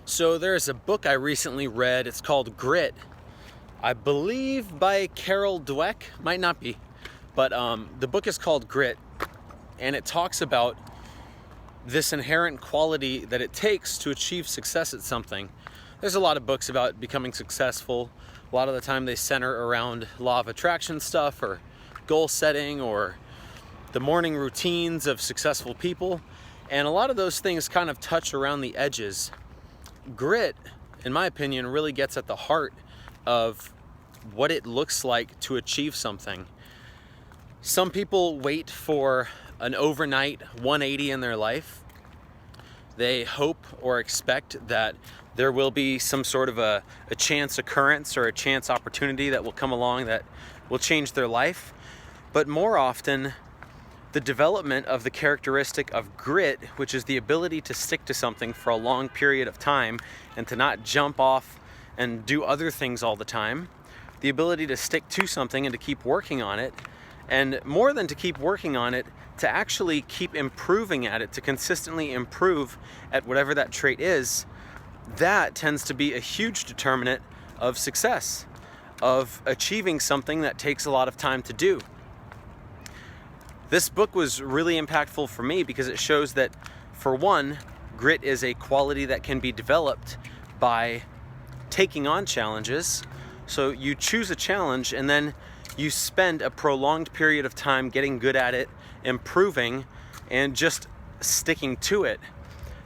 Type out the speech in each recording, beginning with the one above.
So there's a book I recently read. It's called Grit. I believe by Carol Dweck. Might not be. But the book is called Grit. And it talks about this inherent quality that it takes to achieve success at something. There's a lot of books about becoming successful. A lot of the time they center around law of attraction stuff or goal setting or the morning routines of successful people. And a lot of those things kind of touch around the edges. Grit, in my opinion, really gets at the heart of what it looks like to achieve something. Some people wait for an overnight 180 in their life. They hope or expect that there will be some sort of a chance occurrence or a chance opportunity that will come along that will change their life. But more often, the development of the characteristic of grit, which is the ability to stick to something for a long period of time and to not jump off and do other things all the time, the ability to stick to something and to keep working on it, and more than to keep working on it, to actually keep improving at it, to consistently improve at whatever that trait is, that tends to be a huge determinant of success, of achieving something that takes a lot of time to do. This book was really impactful for me because it shows that, for one, grit is a quality that can be developed by taking on challenges. So you choose a challenge and then you spend a prolonged period of time getting good at it, improving, and just sticking to it.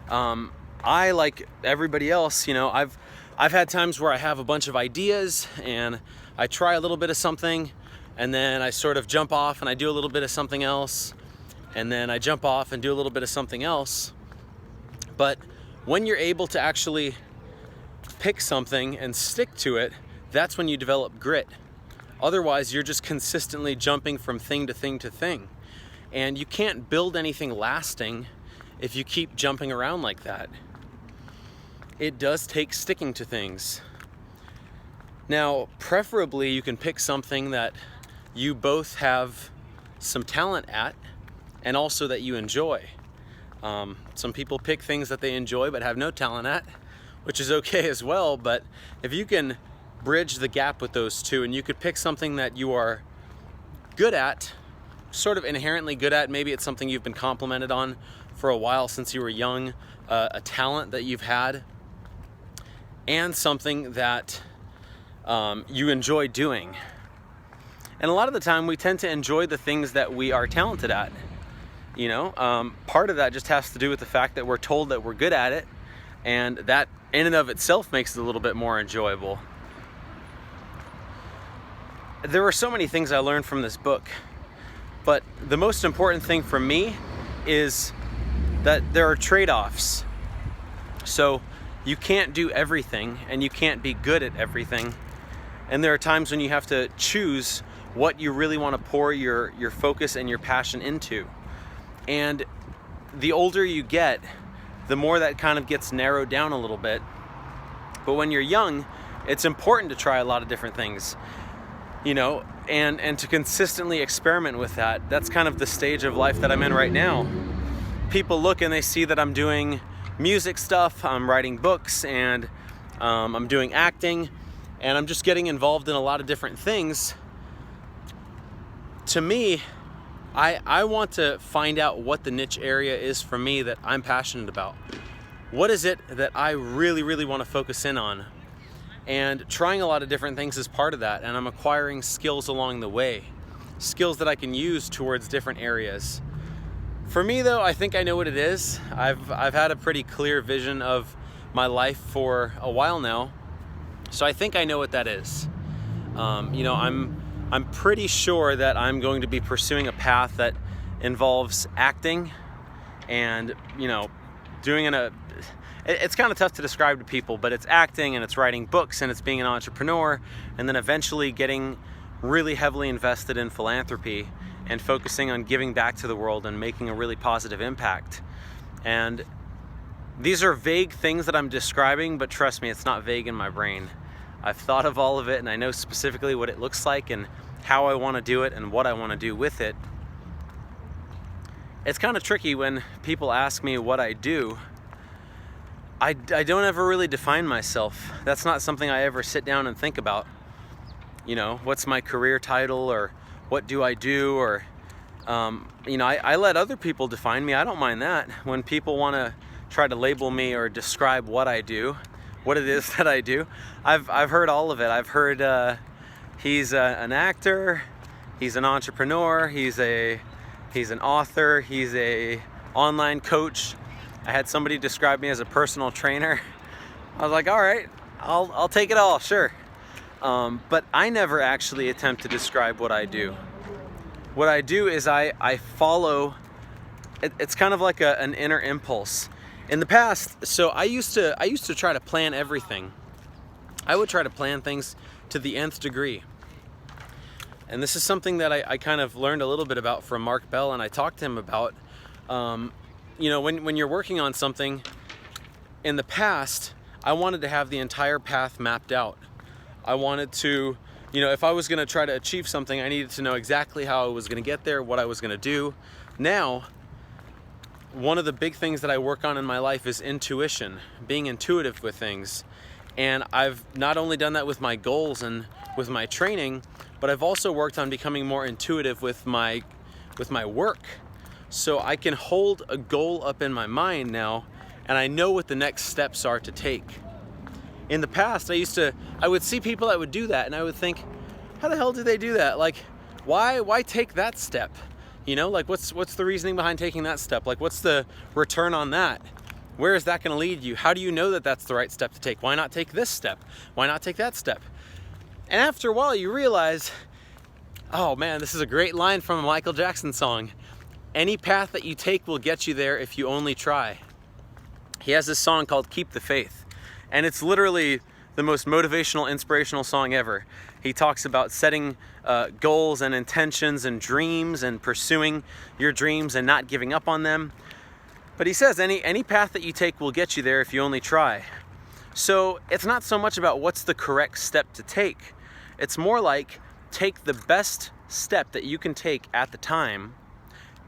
I, like everybody else, I've had times where I have a bunch of ideas and I try a little bit of something, and then I sort of jump off and I do a little bit of something else, and then I jump off and do a little bit of something else. But when you're able to actually pick something and stick to it, that's when you develop grit. Otherwise, you're just consistently jumping from thing to thing to thing. And you can't build anything lasting if you keep jumping around like that. It does take sticking to things. Now, preferably, you can pick something that you both have some talent at and also that you enjoy. Some people pick things that they enjoy but have no talent at, which is okay as well. But if you can bridge the gap with those two and you could pick something that you are good at, sort of inherently good at, maybe it's something you've been complimented on for a while since you were young, a talent that you've had, and something that you enjoy doing. And a lot of the time we tend to enjoy the things that we are talented at. Part of that just has to do with the fact that we're told that we're good at it, and that in and of itself makes it a little bit more enjoyable. There were so many things I learned from this book, but the most important thing for me is that there are trade-offs. So you can't do everything and you can't be good at everything. And there are times when you have to choose what you really want to pour your focus and your passion into. And the older you get, the more that kind of gets narrowed down a little bit. But when you're young, it's important to try a lot of different things, and to consistently experiment with that. That's kind of the stage of life that I'm in right now. People look and they see that I'm doing music stuff, I'm writing books, and I'm doing acting, and I'm just getting involved in a lot of different things. To me, I want to find out what the niche area is for me that I'm passionate about. What is it that I really, really want to focus in on? And trying a lot of different things is part of that, and I'm acquiring skills along the way, skills that I can use towards different areas. For me, though, I think I know what it is. I've had a pretty clear vision of my life for a while now, so I think I know what that is. I'm pretty sure that I'm going to be pursuing a path that involves acting and, it's kind of tough to describe to people, but it's acting and it's writing books and it's being an entrepreneur, and then eventually getting really heavily invested in philanthropy and focusing on giving back to the world and making a really positive impact. And these are vague things that I'm describing, but trust me, it's not vague in my brain. I've thought of all of it and I know specifically what it looks like and how I want to do it and what I want to do with it. It's kind of tricky when people ask me what I do. I don't ever really define myself. That's not something I ever sit down and think about. You know, what's my career title, or what do I do, or you know, I let other people define me. I don't mind that. When people want to try to label me or describe what I do, what it is that I do, I've heard all of it. I've heard he's an actor, he's an entrepreneur, he's an author, he's a online coach. I had somebody describe me as a personal trainer. I was like, all right, I'll take it all, sure. But I never actually attempt to describe what I do. What I do is I follow, it's kind of like an inner impulse. In the past, so I used to try to plan everything. I would try to plan things to the nth degree. And this is something that I kind of learned a little bit about from Mark Bell, and I talked to him about, you know, when you're working on something, in the past, I wanted to have the entire path mapped out. I wanted to, you know, if I was going to try to achieve something, I needed to know exactly how I was going to get there, what I was going to do. Now, one of the big things that I work on in my life is intuition, being intuitive with things. And I've not only done that with my goals and with my training, but I've also worked on becoming more intuitive with my work. So I can hold a goal up in my mind now, and I know what the next steps are to take. In the past, I would see people that would do that, and I would think, how the hell do they do that? Like, why take that step? You know, like what's the reasoning behind taking that step? Like, what's the return on that? Where is that going to lead you? How do you know that that's the right step to take? Why not take this step? Why not take that step? And after a while, you realize, oh man, this is a great line from a Michael Jackson song. Any path that you take will get you there if you only try. He has this song called Keep the Faith. And it's literally the most motivational, inspirational song ever. He talks about setting goals and intentions and dreams and pursuing your dreams and not giving up on them. But he says any path that you take will get you there if you only try. So it's not so much about what's the correct step to take. It's more like take the best step that you can take at the time,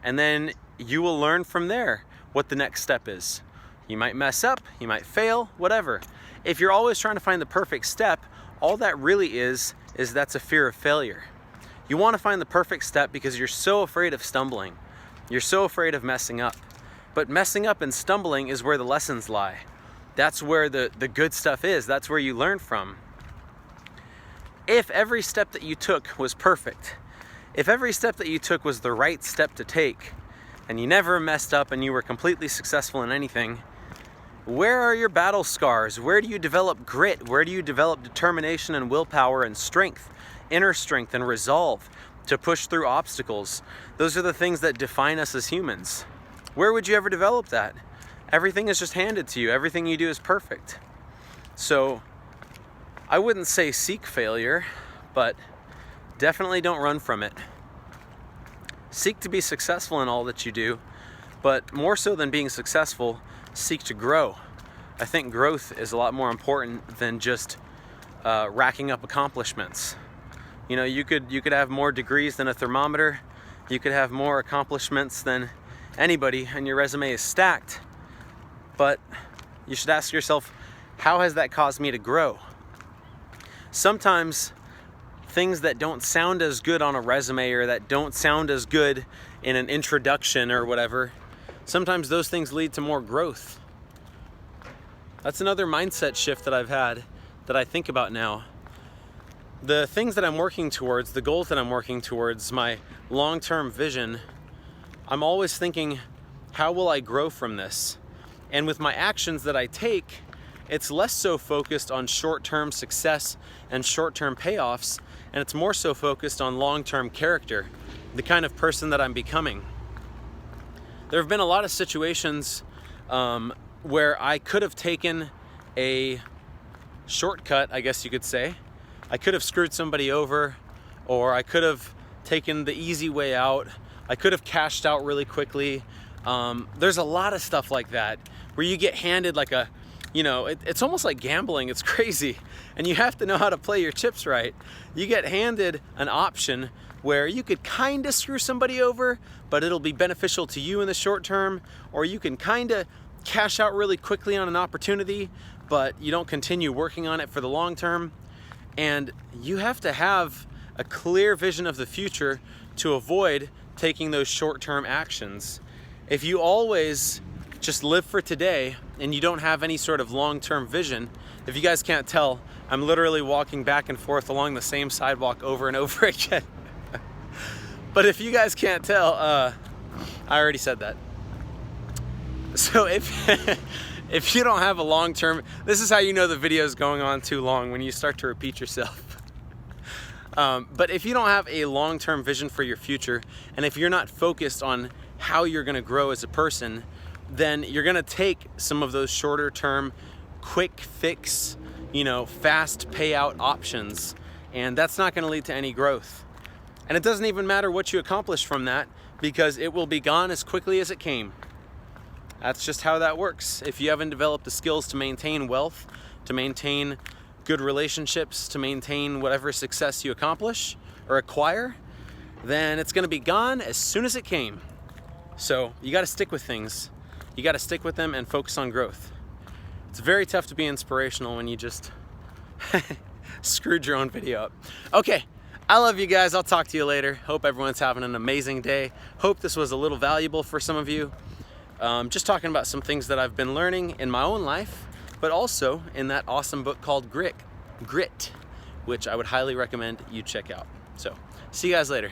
and then you will learn from there what the next step is. You might mess up, you might fail, whatever. If you're always trying to find the perfect step, all that really is that's a fear of failure. You want to find the perfect step because you're so afraid of stumbling. You're so afraid of messing up. But messing up and stumbling is where the lessons lie. That's where the good stuff is. That's where you learn from. If every step that you took was perfect, if every step that you took was the right step to take, and you never messed up and you were completely successful in anything, where are your battle scars? Where do you develop grit? Where do you develop determination and willpower and strength, inner strength and resolve to push through obstacles? Those are the things that define us as humans. Where would you ever develop that? Everything is just handed to you. Everything you do is perfect. So I wouldn't say seek failure, but definitely don't run from it. Seek to be successful in all that you do, but more so than being successful, seek to grow. I think growth is a lot more important than just racking up accomplishments. You know, you could have more degrees than a thermometer. You could have more accomplishments than anybody, and your resume is stacked. But you should ask yourself, how has that caused me to grow? Sometimes things that don't sound as good on a resume, or that don't sound as good in an introduction or whatever, sometimes those things lead to more growth. That's another mindset shift that I've had that I think about now. The things that I'm working towards, the goals that I'm working towards, my long-term vision, I'm always thinking, how will I grow from this? And with my actions that I take, it's less so focused on short-term success and short-term payoffs, and it's more so focused on long-term character, the kind of person that I'm becoming. There have been a lot of situations where I could have taken a shortcut, I guess you could say. I could have screwed somebody over, or I could have taken the easy way out. I could have cashed out really quickly. There's a lot of stuff like that where you get handed like a, you know, it's almost like gambling. It's crazy. And you have to know how to play your chips right. You get handed an option where you could kind of screw somebody over, but it'll be beneficial to you in the short term, or you can kind of cash out really quickly on an opportunity, but you don't continue working on it for the long term. And you have to have a clear vision of the future to avoid taking those short-term actions. If you always just live for today and you don't have any sort of long-term vision, if you guys can't tell, I'm literally walking back and forth along the same sidewalk over and over again. But if you guys can't tell, I already said that. So if you don't have a long-term, this is how you know the video is going on too long, when you start to repeat yourself. But if you don't have a long-term vision for your future, and if you're not focused on how you're gonna grow as a person, then you're gonna take some of those shorter term, quick fix, fast payout options, and that's not gonna lead to any growth. And it doesn't even matter what you accomplish from that, because it will be gone as quickly as it came. That's just how that works. If you haven't developed the skills to maintain wealth, to maintain good relationships, to maintain whatever success you accomplish or acquire, then it's gonna be gone as soon as it came. So you gotta stick with things. You gotta stick with them and focus on growth. It's very tough to be inspirational when you just screwed your own video up. Okay, I love you guys. I'll talk to you later. Hope everyone's having an amazing day. Hope this was a little valuable for some of you. Just talking about some things that I've been learning in my own life, but also in that awesome book called Grit, which I would highly recommend you check out. So, see you guys later.